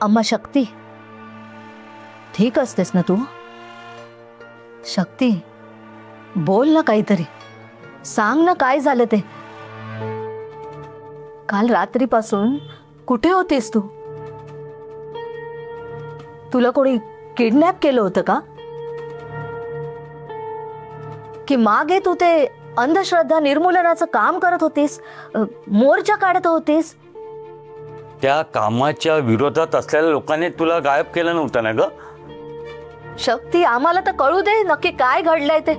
अम्मा शक्ती, ठीक असतेस ना तू? शक्ती, बोल ना काहीतरी, सांग ना काय झालं ते. काल रात्रीपासून कुठे होतीस तू? तुला कोणी किडनॅप केलं होतं का? की मागे तू ते अंधश्रद्धा निर्मूलनाचं काम करत होतीस, मोर्चा काढत होतीस? त्या कामाच्या विरोधात असलेल्या लोकांनी तुला गायब केलं नव्हतं ना ग? शक्ती, आम्हाला तर कळू दे नक्की काय घडलंय ते.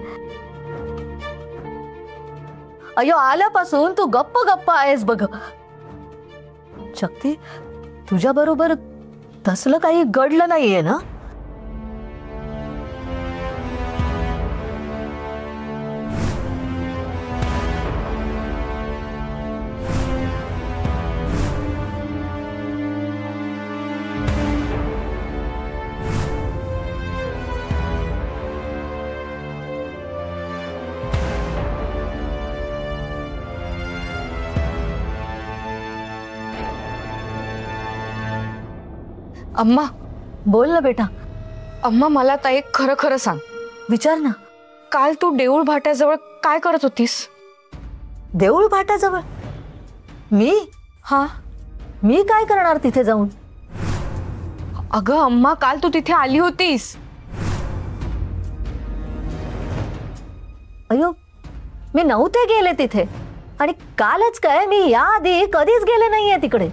अयो, आल्यापासून तू गप्प गप्प आहेस बघ. शक्ती, तुझ्या बरोबर तसलं काही घडलं नाहीये ना? अम्मा, बोल ना बेटा. अम्मा मला आता एक खरं खरं सांग. विचार ना. काल तू देऊळ भाट्याजवळ काय करत होतीस? देऊळ भाट्याजवळ? मी? हा, मी काय करणार तिथे जाऊन? अगं अम्मा, काल तू तिथे आली होतीस. अयो, मी नव्हते गेले तिथे. आणि कालच काय, मी याआधी कधीच गेले नाहीये तिकडे.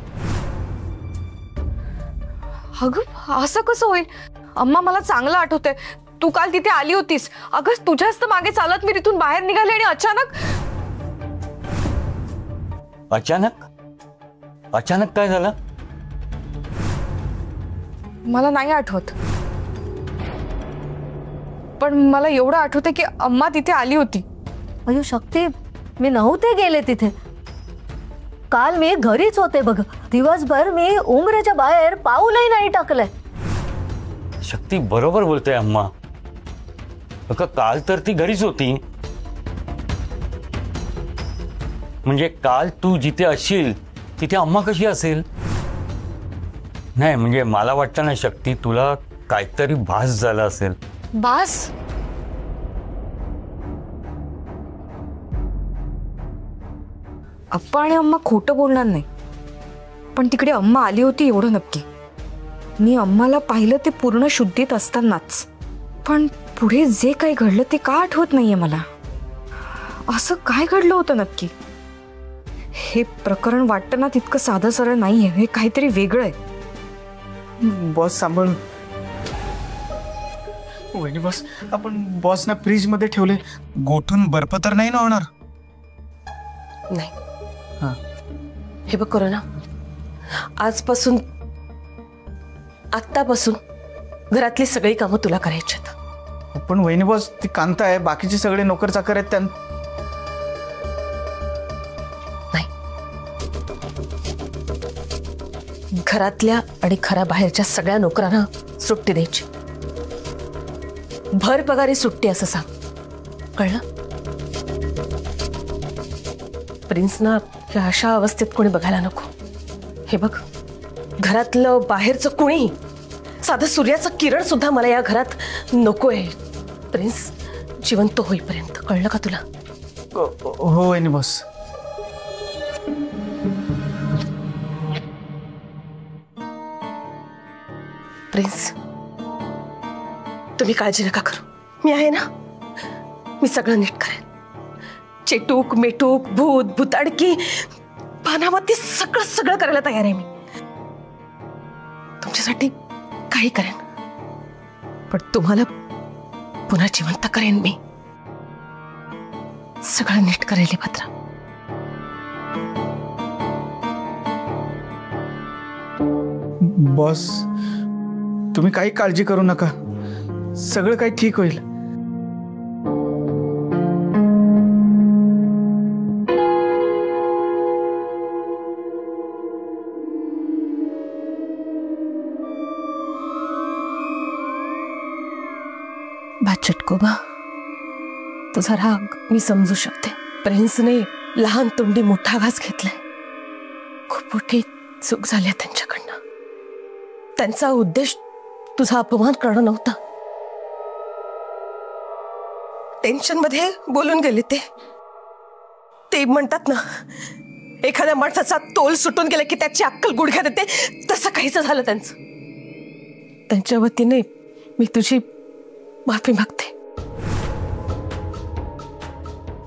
अगं असं कसं होईल? अम्मा, मला चांगलं आठवतंय तू काल तिथे आली होतीस. अगं तुझ्याच तर मागे चालत मी तिथून बाहेर निघाले आणि अचानक काय झालं? मला नाही आठवत, पण मला एवढं आठवतंय की अम्मा तिथे आली होती. अयो शक्ती, मी नव्हते गेले तिथे. काल मी घरीच होते बघ. दिवसभर मी उमरेच्या बाहेर पाऊलही नाही टाकलंय. शक्ती बरोबर बोलते अम्मा. अगं काल तर ती घरीच होती. म्हणजे काल तू जिथे असशील तिथे अम्मा कशी असेल? नाही म्हणजे मला वाटतं ना शक्ती, तुला काहीतरी भास झाला असेल. भास? अप्पा आणि अम्मा खोटं बोलणार नाही, पण तिकडे अम्मा आली होती एवढं नक्की. मी अम्माला पाहिलं ते पूर्ण शुद्धीत असतानाच. पण पुढे जे काही घडलं ते का आठवत नाहीये मला. असं काय घडलं होतं नक्की? हे प्रकरण वाटतं ना तितकं साधं सरळ नाहीये, हे काहीतरी वेगळं आहे. बॉस सांभाळून. वहिनी बॉस, आपण बॉसना फ्रीज मध्ये ठेवले. गोठून बर्फ तर नाही ना होणार? नाही. हे बघ करोना, आजपासून आत्तापासून घरातली सगळी कामं तुला करायची आहेत. पण वहिनी बॉस, ती कांता आहे, बाकीचे सगळे नोकर चाकर आहेत. नाही, घरातल्या आणि घराबाहेरच्या सगळ्या नोकरांना सुट्टी द्यायची. भर पगारी सुट्टी असं सांग, कळलं? प्रिन्सना ह्या अशा अवस्थेत कोणी बघायला नको. हे बघ, घरातलं बाहेरचं कोणी, साधं सूर्याचं किरण सुद्धा मला या घरात नकोय. प्रिन्स जिवंत होईपर्यंत, कळलं का तुला? हो वहिनी बॉस. प्रिन्स, तुम्ही काळजी नका करू, मी आहे ना. मी सगळं नीट करेन. चेटूक मेटूक भूत भूताडकी पानावती सगळं सगळं करायला तयार आहे मी. तुमच्यासाठी काही करेन, पण तुम्हाला पुन्हा जिवंत करेन मी. सगळं नीट करेल भद्रा. बॉस, तुम्ही काही काळजी करू नका, सगळं काही ठीक होईल. चटकोबा, तुझा राग मी समजू शकते. प्रिन्सने लहान तोंडी मोठा घास घेतलाय. खूप मोठी चूक झाली त्यांच्याकडनं. त्यांचा उद्देश तुझा अपमान करणं नव्हता. टेन्शन मध्ये बोलून गेले ते म्हणतात ना, एखाद्या माणसाचा तोल सुटून गेला की त्याची अक्कल गुडघ्यात येते, तसं काहीच झालं त्यांचं. त्यांच्या वतीने मी तुझी माफी मागते.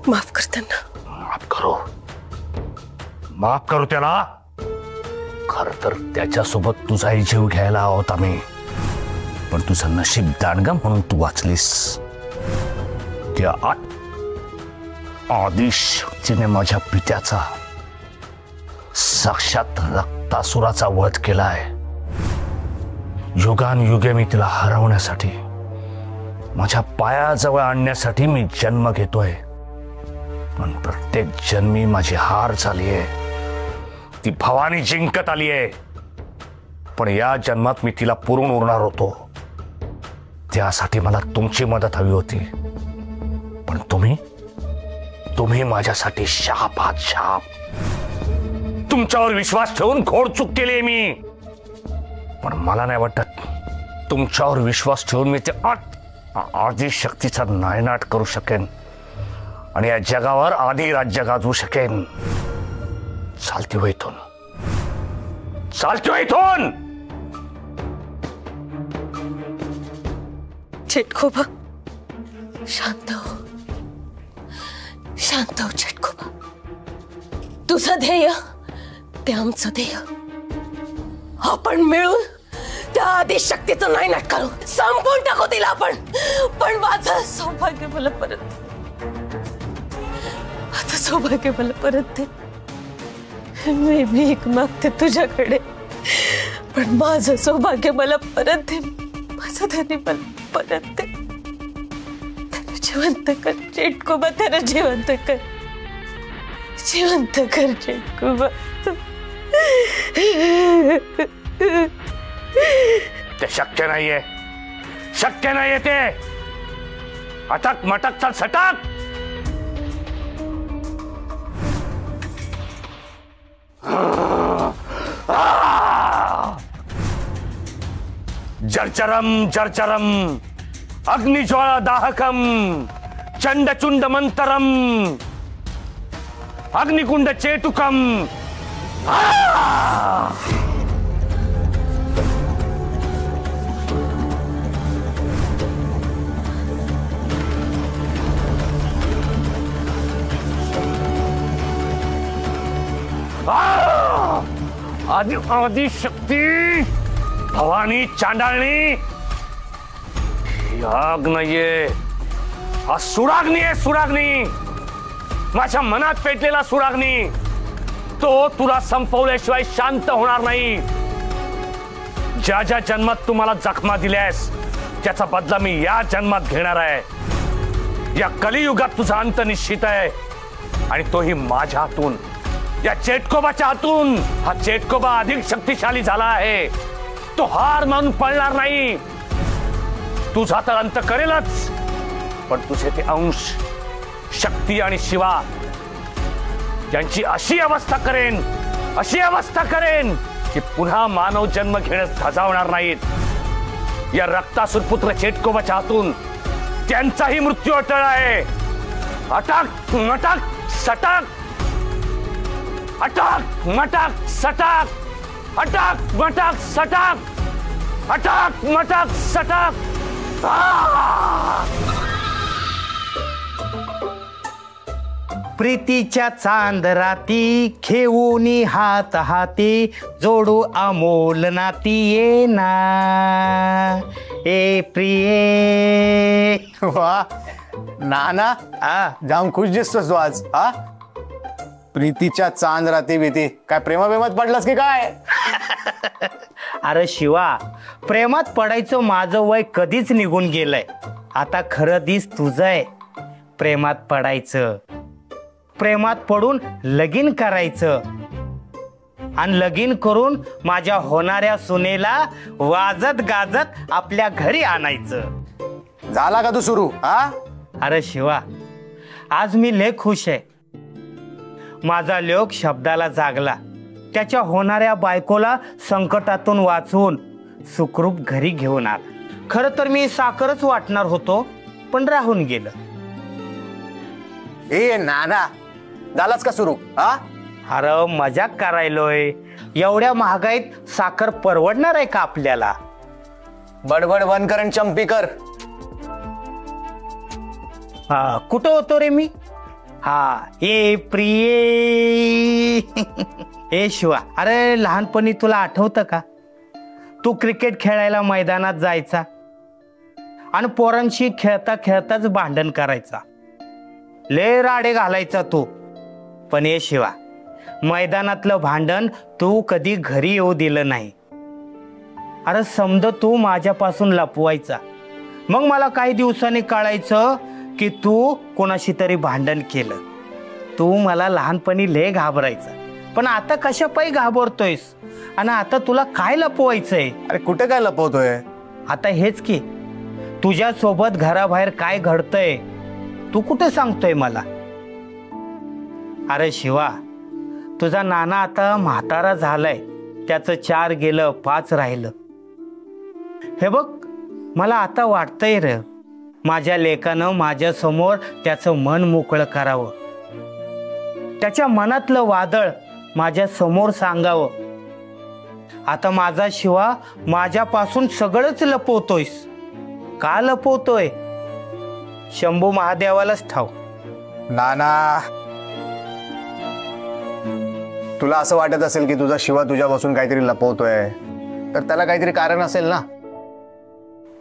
माफ कर त्यांना. माफ करू त्याला. खर तर त्याच्यासोबत तुझाही जीव घ्यायला होता मी, पण तुझं नशीब दांडगा म्हणून तू वाचलीस. त्या आदिशक्तीने माझ्या पित्याचा, साक्षात रक्तासुराचा वध केलाय. युगानुयुगे मी तिला हरवण्यासाठी, माझ्या पायाजवळ आणण्यासाठी मी जन्म घेतोय. पण प्रत्येक जन्मी माझी हार झालीये. ती भवानी जिंकत आलीये. पण या जन्मात मी तिला पुरून उरणार होतो. त्यासाठी मला तुमची मदत हवी होती. पण तुम्ही माझ्यासाठी शाप आहात, शाप. तुमच्यावर विश्वास ठेवून घोर चूक केली मी. पण मला नाही वाटत तुमच्यावर विश्वास ठेवून मी ते आदिशक्तीचा नायनाट करू शकेन आणि या जगावर आधी राज्य गाजवू शकेन. चालती हो इथून, चालती हो इथून. चेटखोबा, शांत हो, शांत हो चेटखोबा. तुझं ध्येय ते आमचं ध्येय. आपण मिळून त्या आदिशक्तीचं नायनाट करू, संपवून टाकू तिला आपण. पण माझं सौभाग्य मला परत दे. आता सौभाग्य मला परत दे. मी भीक मागते तुझ्याकडे, पण माझं सौभाग्य मला परत दे. माझं धनी मला परत दे. त्याला जिवंत कर चेटखोबा, त्याला जिवंत कर, जिवंत कर चेटखोबा. ते शक्य नाहीये, शक्य नाहीये ते. अटक मटक चल सटक. जर्जरम जर्जरम अग्निज्वाला दाहकम चंडचुंड मंतरम अग्निकुंड चेटुकम. आदिशक्ती, भवानी चांडाळणी. आग नाहीये, हा सुराग्नी आहे, सुराग्नी. माझ्या मनात पेटलेला सुराग्नी. तो तुला संपवल्याशिवाय शांत होणार नाही. ज्या ज्या जन्मात तुम्हाला जखमा दिल्यास त्याचा बदला मी या जन्मात घेणार आहे. या कलियुगात तुझा अंत निश्चित आहे आणि तोही माझ्या हातून, या चेटकोबाच्या हातून. हा चेटकोबा अधिक शक्तिशाली झाला आहे. तो हार मानून पळणार नाही. तुझा तर अंत करेलच, पण तुझे ते अंश, शक्ती आणि शिवा यांची अशी अवस्था करेन, अशी अवस्था करेन की पुन्हा मानव जन्म घेण्यास धजावणार नाहीत. या रक्तासुर पुत्र चेटकोबाच्या हातून त्यांचाही मृत्यू अटळ आहे. अटक मटक सटक, अटक मटक सटक, अटक मटक सटक, अटक मटक सटक. प्रीतीच्या चांद राती घेऊन हात हाती जोडू अमोल नाती ये ना ए प्रिये. वा नाना, जाम खुश दिसतोस तू आज. प्रीतीच्या चांद राती भीती काय प्रेमात पडलास की काय? अरे शिवा, प्रेमात पडायचं माझं वय कधीच निघून गेलंय. आता खरं दिस तुझं आहे प्रेमात पडायचं. प्रेमात पडून लगीन करायचं आणि लगीन करून माझ्या होणाऱ्या सुनेला वाजत गाजत आपल्या घरी आणायचं. झाला का तू सुरू? अरे शिवा, आज मी लय खुश आहे. माझा लोक शब्दाला जागला. त्याच्या होणाऱ्या बायकोला संकटातून वाचवून सुखरूप घरी घेऊन आला. खरं तर मी साखरच वाटणार होतो, पण राहून गेलं. ए नाना, झालाच का सुरू? हा, अरे मजाक करायलोय. एवढ्या महागाईत साखर परवडणार आहे का आपल्याला? बडबड बंद कर आणि चंपी कर. हा, कुठं होतो रे मी? हा, ए प्रिये. ए शिवा, अरे लहानपणी तुला आठवतं का? तू क्रिकेट खेळायला मैदानात जायचा आणि पोरांशी खेळता खेळताच भांडण करायचा. लय राडे घालायचा तू. पण ए शिवा, मैदानातलं भांडण तू कधी घरी येऊ दिलं नाही. अरे समज तू माझ्यापासून लपवायचा. मग मला काही दिवसांनी कळायचं की तू कोणाशी तरी भांडण केलं. तू मला लहानपणी लय घाबरायचा, पण आता कशा पायी घाबरतोयस? आणि आता तुला काय लपवायचंय? अरे कुठे काय लपवतोय? आता हेच की, तुझ्या सोबत घराबाहेर काय घडतंय तू कुठे सांगतोय मला? अरे शिवा, तुझा नाना आता म्हातारा झालाय. त्याचं 4 गेलं 5 राहिलं. हे बघ, मला आता वाटतंय रे, माझ्या लेकानं माझ्या समोर त्याचं मन मोकळं करावं. त्याच्या मनातलं वादळ माझ्या समोर सांगावं. आता माझा शिवा माझ्यापासून सगळंच लपवतोयस. का लपवतोय? शंभू महादेवालाच ठाव. नाना, तुला असं वाटत असेल की तुझा शिवा तुझ्यापासून काहीतरी लपवतोय, तर त्याला काहीतरी कारण असेल ना.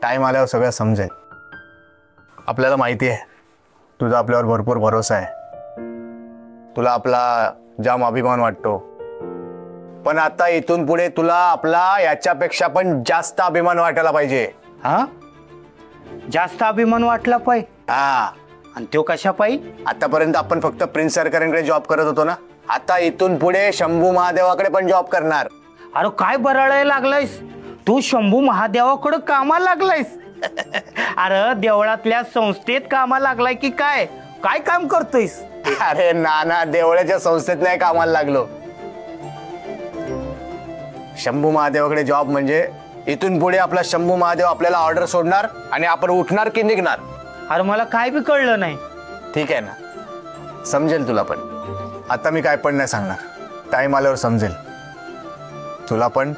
टाइम आल्यावर सगळं समजेल. आपल्याला माहिती आहे तुझा आपल्यावर भरपूर भरोसा आहे. तुला आपला जाम अभिमान वाटतो. पण आता इथून पुढे तुला आपला याच्यापेक्षा पण जास्त अभिमान वाटायला पाहिजे. हा, जास्त अभिमान वाटला पाहिजे. हा, आणि तो कशा पाहिजे? आतापर्यंत आपण फक्त प्रिन्स सरकारांकडे जॉब करत होतो ना, आता इथून पुढे शंभू महादेवाकडे पण जॉब करणार. अरे काय बराळायला लागलायस तू? शंभू महादेवाकडे कामाला लागलायस? अरे देवळातल्या संस्थेत कामाला लागलाय की काय? काय काम करतोयस? अरे नाना, देवळाच्या संस्थेत नाही कामाला लागलो. शंभू महादेवाकडे जॉब म्हणजे इथून पुढे आपला शंभू महादेव आपल्याला ऑर्डर सोडणार आणि आपण उठणार की निघणार. अरे मला काय बी कळलं नाही. ठीक आहे ना, समजेल तुला. पण आता मी काय पण नाही सांगणार. टाइम आल्यावर समजेल तुला पण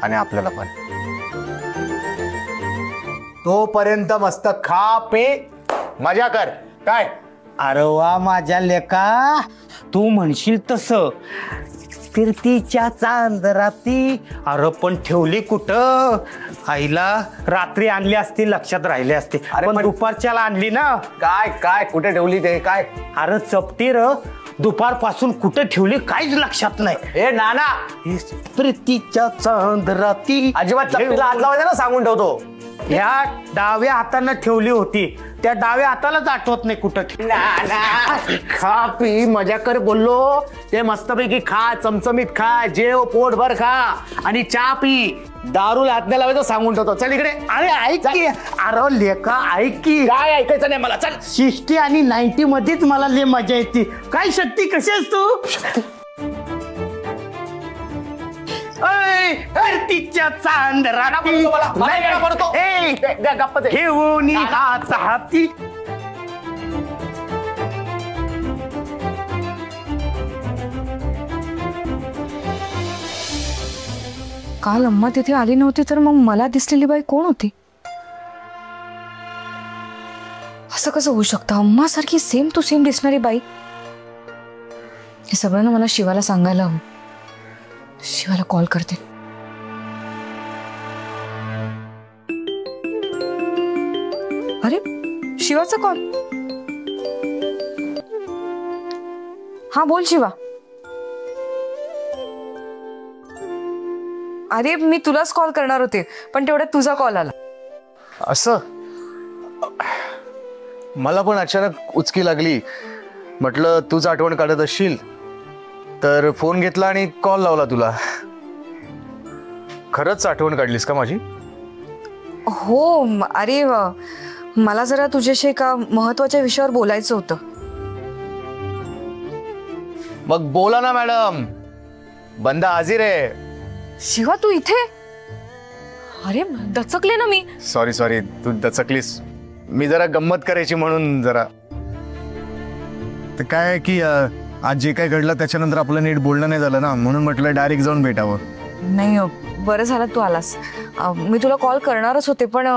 आणि आपल्याला पण. तोपर्यंत मस्त खा पे मजा कर. काय? अरे वा माझ्या लेका, तू म्हणशील तसं. फिरतीच्या चांद राती. अरे पण ठेवली कुठं? आईला रात्री आणली असती, लक्षात राहिले असते. पण दुपारच्याला आणली ना. काय काय कुठे ठेवली ते? काय? अरे चपटी र, दुपारपासून कुठे ठेवली काहीच लक्षात नाही. हे नाना, प्रीतीच्या चांद राती. अजिबात चपटीला हात लावायचा ना, सांगून ठेवतो. ह्या डाव्या हातानं ठेवली होती, त्या डाव्या हातालाच आठवत नाही कुठं. नाना, खा पी मजा कर बोललो. ते मस्तपैकी खा, चमचमीत खा, जेव पोटभर खा आणि चहा पी. दारूला हात नाही लावायचं, सांगून ठेवतो. चल इकडे. अरे ऐक की. अरे लेका ऐक की. काय ऐकायचं नाही मला. चल. 60 आणि 90 मध्येच मला लय मजा येते. काय शक्ती, कशी आहेस तू? तिच्या चांद राती घेऊन हात हाती. काल अम्मा तिथे आली नव्हती, तर मग मला दिसलेली बाई कोण होती? असं कसं होऊ शकतं? अम्मा सारखी सेम टू सेम दिसणारी बाई. हे सगळं मला शिवाला सांगायला हवं. शिवाला कॉल करते. अरे शिवाचा कॉल. हा बोल शिवा. अरे मी तुलाच कॉल करणार होते, पण तेवढ्यात तुझा कॉल आला. असं मला पण अचानक उचकी लागली. म्हटलं तूच आठवण काढत असशील, तर फोन घेतला आणि कॉल लावला तुला. खरंच आठवण काढलीस का माझी? हो. अरे मला जरा तुझ्याशी एका महत्वाच्या विषयावर बोलायचं होतं. मग बोला ना मॅडम, बंदा हाजीर आहे. शिवा तू इथे? अरे दचकले ना मी. सॉरी सॉरी, तू दचकलीस. मी जरा गंमत करायची म्हणून जरा. ते काय आहे की आज जे काय घडलं त्याच्यानंतर आपलं नीट बोलणं नाही झालं ना, म्हणून म्हटलं डायरेक्ट जाऊन भेटावं. नाही बरं झालं तू आलास. मी तुला कॉल करणारच होते पण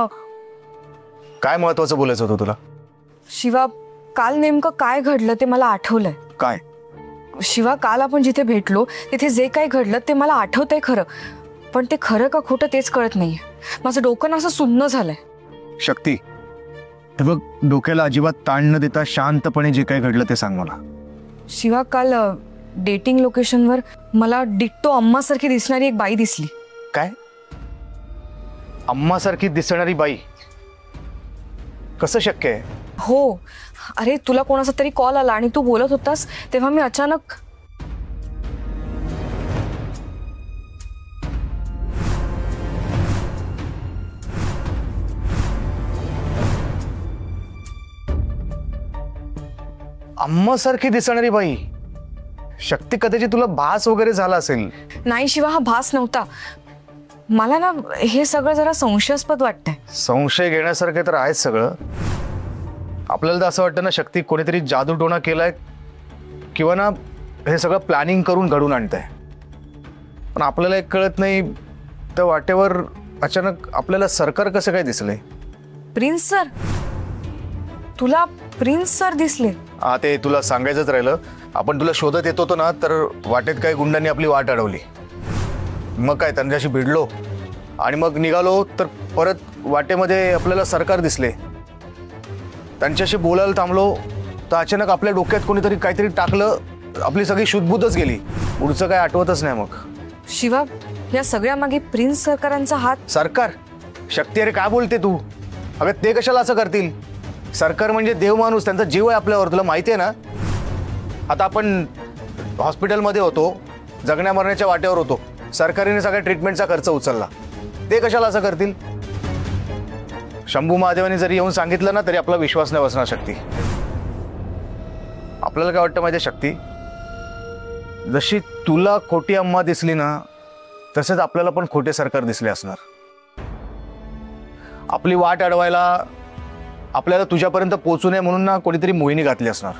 काय महत्वाचं बोलायचं होतं तुला? शिवा, काल नेमकं काय घडलं ते मला आठवलंय. काय? शिवा, काल आपण जिथे भेटलो तिथे जे काही घडलं ते मला आठवतंय खरं, पण ते खरं का खोटं तेच कळत नाहीये. माझं डोकं ना असं सुन्न झालंय. शक्ती, हे बघ, डोक्याला अजिबात ताण न देता शांतपणे जे काही घडलं ते सांग मला. शिवा, काल डेटिंग लोकेशनवर मला डिट्टो अम्मासारखी दिसणारी एक बाई दिसली. काय? अम्मासारखी दिसणारी बाई? कसं शक्य आहे? हो, अरे तुला कोणाचा तरी कॉल आला आणि तू बोलत होतास तेव्हा मी अचानक अम्मासारखी दिसणारी बाई? शक्ती, कदाचित तुला भास वगैरे झाला असेल. नाही शिवा, हा भास नव्हता. मला ना हे सगळं जरा संशयास्पद वाटतंय. संशय घेण्यासारखे तर आहेच सगळं. आपल्याला तर असं वाटतं ना, शक्ती कोणीतरी जादूटोणा केलाय किंवा ना हे सगळं प्लॅनिंग करून घडून आणतंय. पण आपल्याला एक कळत नाही, त्या वाटेवर अचानक आपल्याला सरकार कसं काय दिसलंय? Prince sir? तुला प्रिन्स सर दिसले? हा, ते तुला सांगायचंच राहिलं. आपण तुला शोधत येत होतो ना, तर वाटेत काही गुंडांनी आपली वाट अडवली. मग काय, त्यांच्याशी भिडलो आणि मग निघालो, तर परत वाटेमध्ये आपल्याला सरकार दिसले. त्यांच्याशी बोलायला थांबलो तर अचानक आपल्या डोक्यात कोणीतरी काहीतरी टाकलं, आपली सगळी शुद्धबुद्धच गेली. पुढचं काय आठवतच नाही. मग शिवा, या सगळ्या मागे प्रिन्स सरकारांचा हात? सरकार? शक्ती, अरे काय बोलते तू? अगं ते कशाला असं करतील? सरकार म्हणजे देव माणूस, त्यांचा जीव आहे आपल्यावर, तुला माहिती आहे ना. आता आपण हॉस्पिटलमध्ये होतो, जगण्या मरण्याच्या वाटेवर होतो, सरकारने सगळ्या ट्रीटमेंटचा खर्च उचलला. ते कशाला असं करतील? शंभू महादेवाने जरी येऊन सांगितलं ना तरी आपला विश्वास नाही बसणार. शक्ती, आपल्याला काय वाटतं माहिती आहे शक्ती, जशी तुला खोटी अम्मा दिसली ना, तसेच आपल्याला पण खोटे सरकार दिसले असणार. आपली वाट अडवायला, आपल्याला तुझ्यापर्यंत पोहोचू नये म्हणून ना कोणीतरी मोहिनी घातली असणार.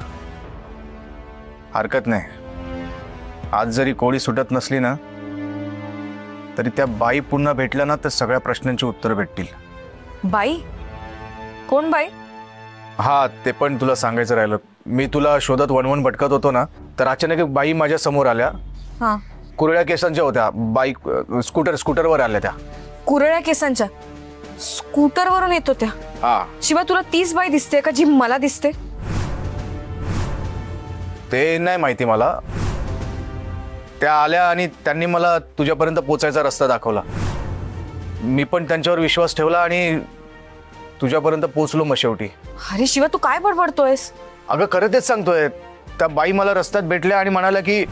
हरकत नाही, आज जरी कोळी सुटत नसली ना तरी त्या बाई पुन्हा भेटल्या ना तर सगळ्या प्रश्नांची उत्तरं भेटतील. बाई? कोण बाई? हा, ते पण तुला सांगायचं राहिलं. मी तुला शोधत वणवण भटकत होतो ना, तर अचानक एक बाई माझ्या समोर आल्या. हा, कुरळ्या केसांच्या होत्या. बाईक स्कूटरवर आल्या त्या. कुरळ्या केसांच्या स्कूटरवरून येत होत्या? हा. शिवा, तुला तीच बाई दिसते का जी मला दिसते? ते नाही माहिती मला. त्या आल्या आणि त्यांनी मला तुझ्यापर्यंत पोचायचा रस्ता दाखवला. मी पण त्यांच्यावर विश्वास ठेवला आणि तुझ्यापर्यंत पोचलो मग शेवटी. अरे शिवा, तू काय बडबडतोयस? अगं खरं तेच सांगतोय. त्या बाई मला रस्त्यात भेटल्या आणि म्हणाल्या की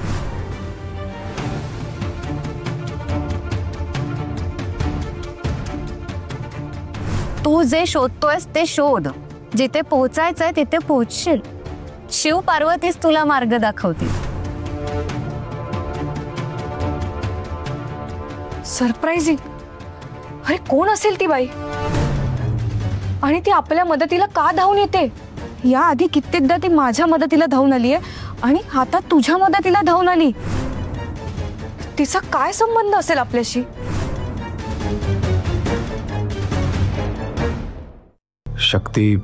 तू जे शोधतोयस ते शोध, जिथे पोहोचायचंय तिथे पोहोचशील. शिव पार्वतीच तुला मार्ग दाखवतील. सरप्राइझिंग. अरे कोण असेल ती बाई आणि ती आपल्या मदतीला का धावून येते? या आधी कित्येकदा ती माझ्या मदतीला धावून आली आहे आणि आता तुझ्या मदतीला धावून आली. तिचा काय संबंध असेल आपल्याशी? शक्ती,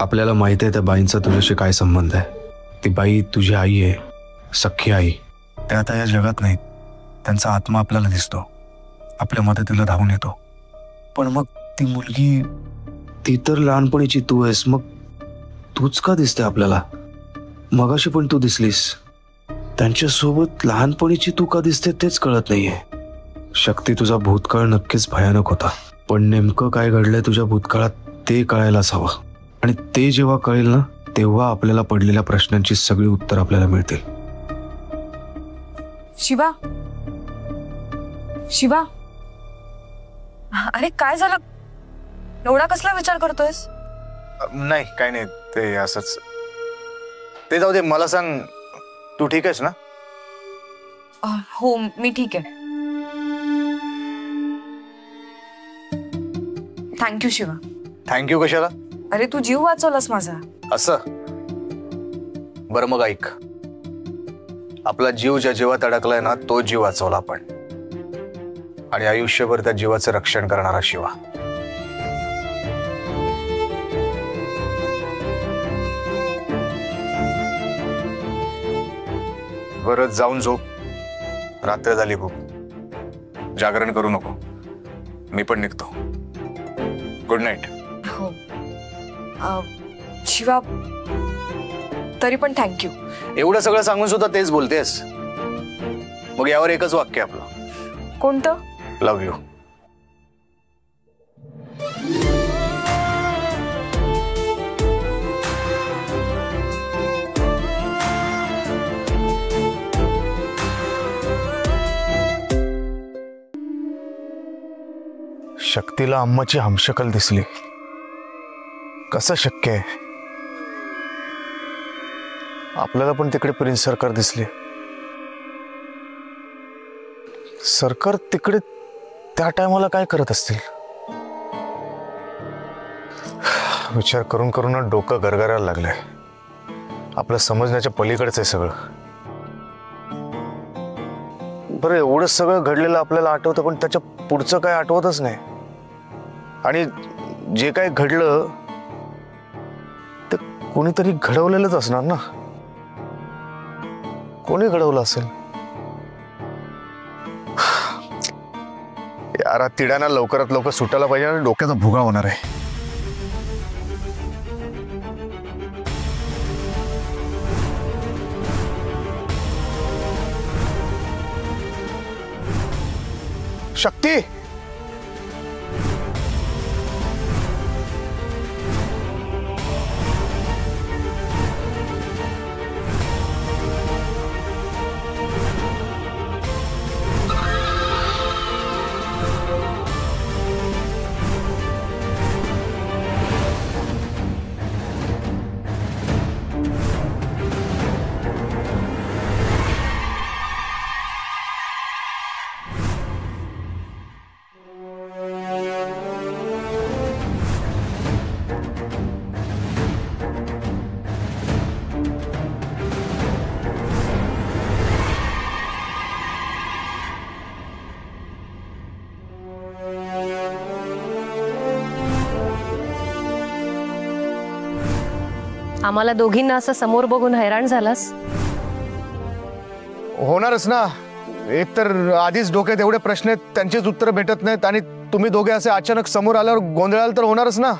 आपल्याला माहिती आहे त्या बाईंचा तुझ्याशी काय संबंध आहे. ती बाई तुझी आई आहे, सख्खी आई. त्या आता या जगात नाहीत. त्यांचा आत्मा आपल्याला दिसतो, आपल्या मदतीला धावून येतो. पण मग ती मुलगी? ती तर लहानपणीची तू आहेस, मग तूच का दिसते आपल्याला? मगाशी पण तू दिसलीस. त्यांच्यासोबत लहानपणीची तू का दिसते तेच कळत नाहीये. शक्ती, तुझा भूतकाळ नक्कीच भयानक होता, पण नेमकं काय घडलंय तुझ्या भूतकाळात ते कळायलाच हवं. आणि ते जेव्हा कळेल ना, तेव्हा आपल्याला पडलेल्या प्रश्नांची सगळी उत्तर आपल्याला मिळतील. शिवा, शिवा, अरे काय झालं? एवढा कसला विचार करतोयस? नाही, काय नाही, ते असंच. ते जाऊ दे, मला सांग, तू ठीक आहेस ना? हो, मी ठीक आहे. थँक्यू शिवा. थँक्यू कशाला? अरे तू जीव वाचवलास माझा. असं? बरं मग ऐक, आपला जीव ज्या जीवात अडकलाय ना तो जीव वाचवला आपण, आणि आयुष्यभर त्या जीवाचं रक्षण करणारा शिवा. बरं जाऊन झोप, रात्र झाली खूप. जागरण करू नको, मी पण निघतो. Good night. हो शिवा, तरी पण थँक्यू. एवढं सगळं सांगून सुद्धा तेच बोलतेस? मग यावर एकच वाक्य आपलं. कोणतं? Love you. शक्तीला अम्माची हमशकल दिसली. कसं शक्य आहे? आपल्याला पण तिकडे प्रिन्स सरकार दिसले. सरकार तिकडे त्या टायमाला काय करत असतील? विचार करून करून डोकं गरगरायला लागलंय. आपलं समजण्याच्या पलीकडचं आहे सगळं. बरं एवढं सगळं घडलेलं आपल्याला आठवतं, पण त्याच्या पुढचं काय आठवतच नाही. आणि जे काय घडलं ते कोणीतरी घडवलेलंच असणार ना. कोणी घडवलं असेल? यार तिड्यांना लवकरात लवकर सुटायला पाहिजे आणि डोक्याचा भुगा होणार आहे. शक्ती, आम्हाला दोघींना असं समोर बघून हैराण झालास? होणारच ना. एक तर आधीच डोक्यात एवढे प्रश्न आहेत, त्यांचीच उत्तर भेटत नाहीत, आणि तुम्ही दोघे असे अचानक समोर आल्यावर गोंधळाल तर होणारच ना.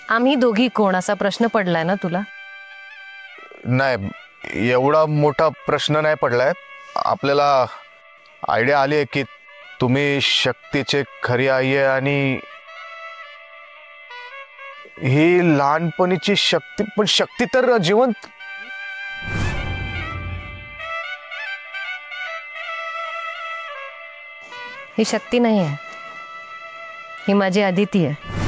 आम्ही दोघी कोण असा प्रश्न पडलाय ना तुला? नाही, एवढा मोठा प्रश्न नाही पडलाय. आपल्याला आयडिया आली आहे की तुम्ही शक्तीचे खरी आई आहे, आणि ही लहानपणीची शक्ती. पण शक्ती तर जिवंत. ही शक्ती नाही आहे, ही माझी अदिती आहे.